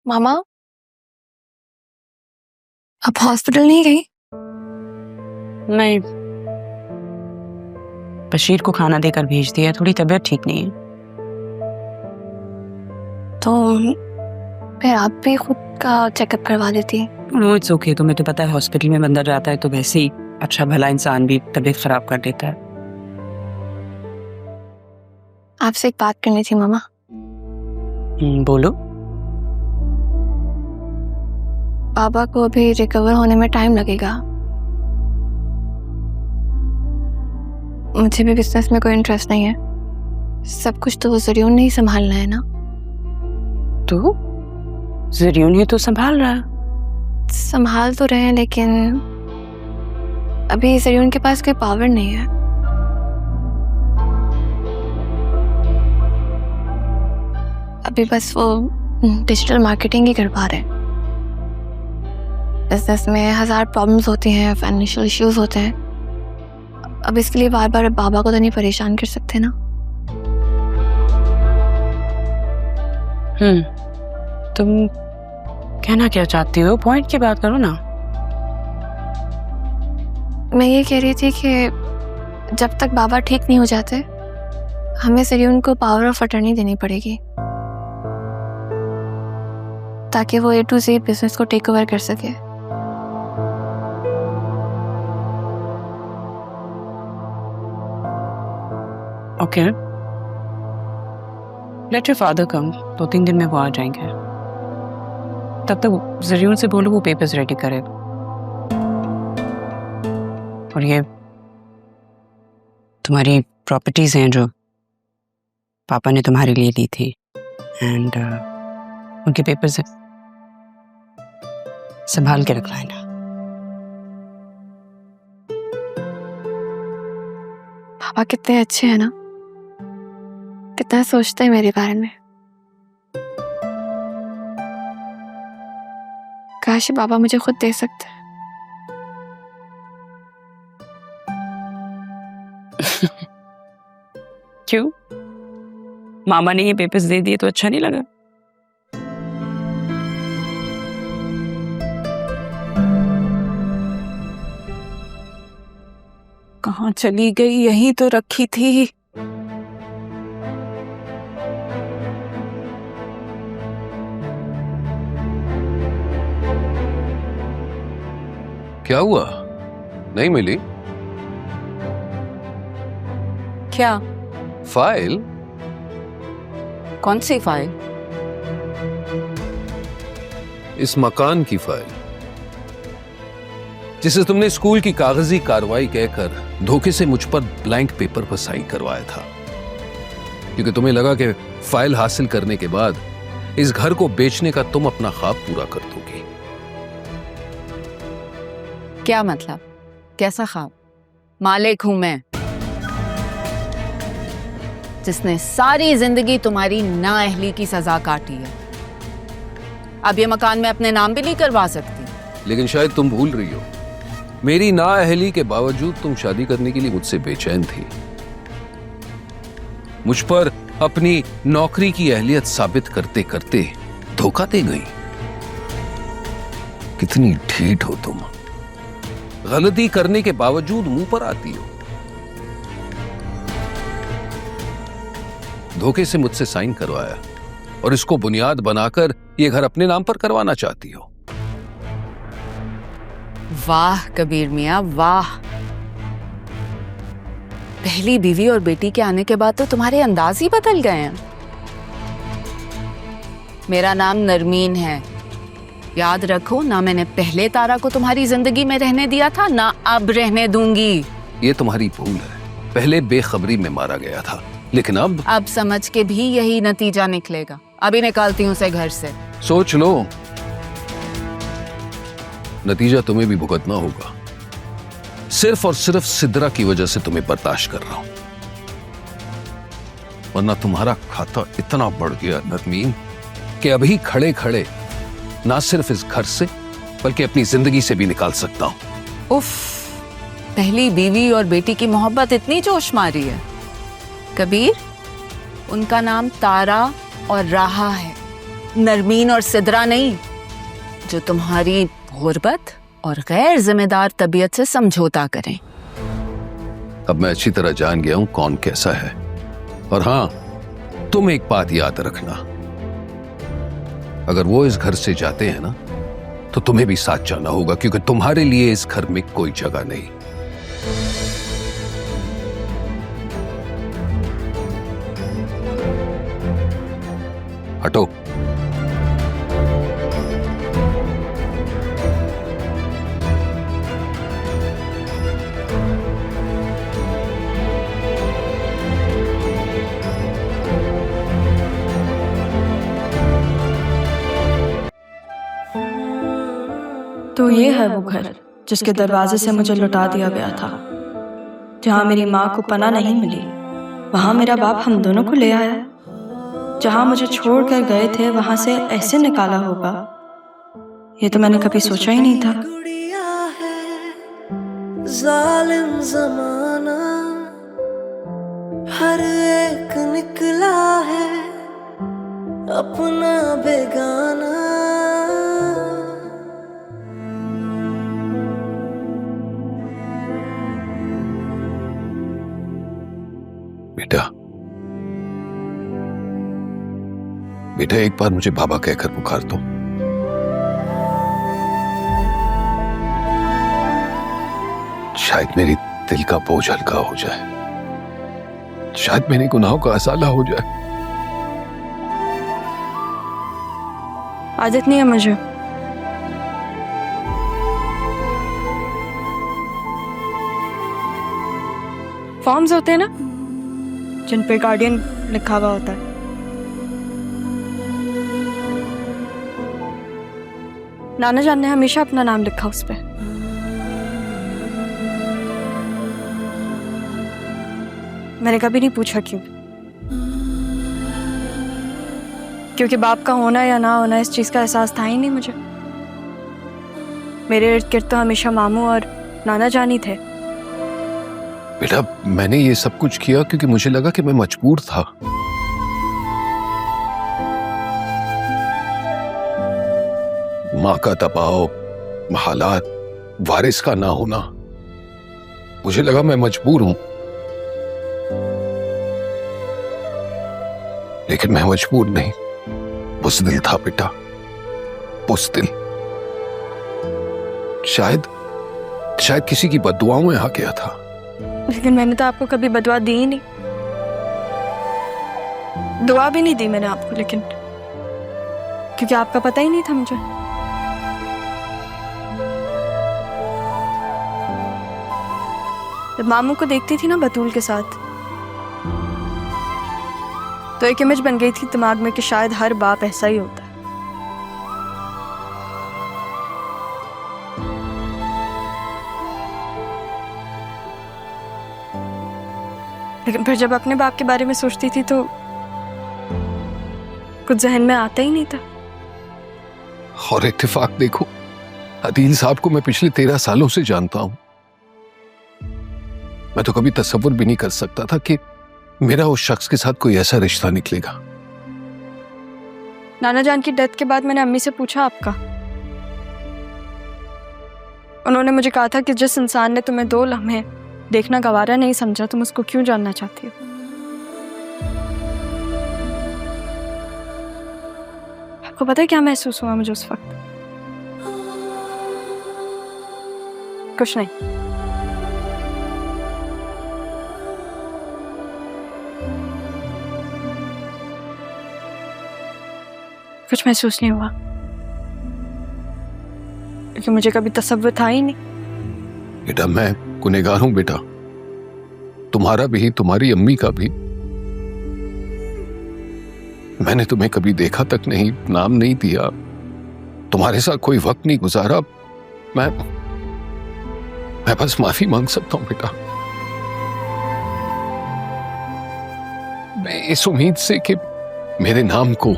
मामा, अब हॉस्पिटल नहीं गई? नहीं, बशीर को खाना देकर भेज दिया, थोड़ी तबीयत ठीक नहीं है। तो फिर आप भी खुद का चेकअप करवा लेती। नो इट्स ओके, तुम्हें तो पता है हॉस्पिटल में बंदा जाता है तो वैसे ही अच्छा भला इंसान भी तबीयत खराब कर देता है। आपसे एक बात करनी थी मामा। बोलो। पापा को अभी रिकवर होने में टाइम लगेगा। मुझे भी बिजनेस में कोई इंटरेस्ट नहीं है। सब कुछ तो जरियून नहीं संभालना है ना। तो जरियून ही तो संभाल रहा है। संभाल तो रहे हैं, लेकिन अभी जरियून के पास कोई पावर नहीं है। अभी बस वो डिजिटल मार्केटिंग ही कर पा रहे हैं। बिजनेस में 1000 प्रॉब्लम्स होती हैं, फाइनेंशियल इश्यूज होते हैं। अब इसके लिए बार बार बाबा को तो नहीं परेशान कर सकते ना। तुम कहना क्या चाहती हो? पॉइंट की बात करो ना। मैं ये कह रही थी कि जब तक बाबा ठीक नहीं हो जाते, हमें जरियून को पावर ऑफ अटर्नी देनी पड़ेगी, ताकि वो A to Z बिजनेस को टेक ओवर कर सके। ओके, लेट योर फादर कम। 2-3 दिन में वो आ जाएंगे। तब तक जरियून से बोलो वो पेपर्स रेडी करे। और ये तुम्हारी प्रॉपर्टीज हैं जो पापा ने तुम्हारे लिए ली थी, एंड उनके पेपर्स संभाल के रख लेना। पापा कितने अच्छे हैं ना, कितना सोचते हैं मेरे बारे में। काश बाबा मुझे खुद दे सकते। क्यों? मामा ने ये पेपर्स दे दिए तो अच्छा नहीं लगा? कहाँ चली गई? यहीं तो रखी थी। क्या हुआ? नहीं मिली? क्या? फाइल? कौन सी फाइल? इस मकान की फाइल, जिसे तुमने स्कूल की कागजी कार्रवाई कहकर धोखे से मुझ पर ब्लैंक पेपर पर साइन करवाया था, क्योंकि तुम्हें लगा कि फाइल हासिल करने के बाद इस घर को बेचने का तुम अपना ख्वाब पूरा कर दोगी। क्या मतलब? कैसा ख्वाब? मालिक हूं मैं, जिसने सारी जिंदगी तुम्हारी नाअहली की सजा काटी है। अब ये मकान मैं अपने नाम भी नहीं करवा सकती। लेकिन शायद तुम भूल रही हो, मेरी नाअहली के बावजूद तुम शादी करने के लिए मुझसे बेचैन थी। मुझ पर अपनी नौकरी की अहलियत साबित करते करते धोखा दे गई। कितनी ढीठ हो तुम, गलती करने के बावजूद मुंह पर आती हो। धोखे से मुझसे साइन करवाया और इसको बुनियाद बनाकर यह घर अपने नाम पर करवाना चाहती हो। वाह कबीर मियां, वाह। पहली बीवी और बेटी के आने के बाद तो तुम्हारे अंदाज ही बदल गए हैं। मेरा नाम नरमीन है, याद रखो। ना मैंने पहले तारा को तुम्हारी जिंदगी में रहने दिया था, ना अब रहने दूंगी। ये तुम्हारी भूल है। पहले बेखबरी में मारा गया था, लेकिन अब समझ के भी यही नतीजा निकलेगा। अभी निकालती हूँ उसे घर से। सोच लो, नतीजा तुम्हें भी भुगतना होगा। सिर्फ और सिर्फ सिद्रा की वजह से तुम्हें बर्दाश्त कर रहा हूं, वरना तुम्हारा खाता इतना बढ़ गया नरमीन कि अभी खड़े खड़े ना सिर्फ इस घर से बल्कि अपनी जिंदगी से भी निकाल सकता हूं। उफ, पहली बीवी और बेटी की मोहब्बत इतनी जोश मारी है। कबीर, उनका नाम तारा और राहा है। नरमीन और सिदरा नहीं, जो तुम्हारी गुर्बत और गैर जिम्मेदार तबीयत से समझौता करें। अब मैं अच्छी तरह जान गया हूं कौन कैसा है। और हाँ, तुम एक बात याद रखना, अगर वो इस घर से जाते हैं ना, तो तुम्हें भी साथ जाना होगा, क्योंकि तुम्हारे लिए इस घर में कोई जगह नहीं। हटो। तो ये है वो घर जिसके दरवाजे से मुझे लुटा दिया गया था, जहाँ मेरी माँ को पनाह नहीं मिली, वहाँ मेरा बाप हम दोनों को ले आया। जहाँ मुझे छोड़कर गए थे वहाँ से ऐसे निकाला होगा, ये तो मैंने कभी सोचा ही नहीं था। जालिम ज़माना हर एक निकला है अपना बेगाना। बेटा, बेटा एक बार मुझे बाबा कहकर पुकार दो। शायद मेरी दिल का बोझ हल्का हो जाए, शायद मेरे गुनाहों का असाला हो जाए। आदत नहीं है मुझे। फॉर्म्स होते हैं ना जिन पे गार्डियन लिखा हुआ होता है, नाना जान ने हमेशा अपना नाम लिखा उस पे। मैंने कभी नहीं पूछा क्यों, क्योंकि बाप का होना या ना होना इस चीज का एहसास था ही नहीं मुझे। मेरे इर्द गिर्द तो हमेशा मामू और नाना जान ही थे। बेटा, मैंने ये सब कुछ किया क्योंकि मुझे लगा कि मैं मजबूर था। माँ का दबाव, हालात, वारिस का ना होना, मुझे लगा मैं मजबूर हूं। लेकिन मैं मजबूर नहीं, बुज़दिल था बेटा, बुज़दिल। शायद किसी की बद्दुआओं में आ गया था। लेकिन मैंने तो आपको कभी बदुआ दी ही नहीं, दुआ भी नहीं दी मैंने आपको, लेकिन क्योंकि आपका पता ही नहीं था मुझे। जब मामू को देखती थी ना बतूल के साथ, तो एक इमेज बन गई थी दिमाग में कि शायद हर बाप ऐसा ही होता है। लेकिन फिर जब अपने बाप के बारे में सोचती थी तो कुछ जहन में आता ही नहीं था। और इत्तेफाक देखो, अदील साहब को मैं पिछले 13 सालों से जानता हूं। मैं तो कभी तसव्वुर भी नहीं कर सकता था कि मेरा उस शख्स के साथ कोई ऐसा रिश्ता निकलेगा। नाना जान की डेथ के बाद मैंने अम्मी से पूछा आपका। उन्होंने मुझे कहा था कि जिस इंसान ने तुम्हें 2 लम्हे देखना गवारा नहीं समझा, तुम उसको क्यों जानना चाहती हो। आपको पता है क्या महसूस हुआ मुझे उस वक्त? कुछ नहीं। कुछ महसूस नहीं हुआ, क्योंकि मुझे कभी तसव्वुर था ही नहीं। बेटा, मैं गुनहगार हूं बेटा, तुम्हारा भी, तुम्हारी अम्मी का भी। मैंने तुम्हें कभी देखा तक नहीं, नाम नहीं दिया, तुम्हारे साथ कोई वक्त नहीं गुजारा। मैं बस माफी मांग सकता हूं बेटा, मैं इस उम्मीद से कि मेरे नाम को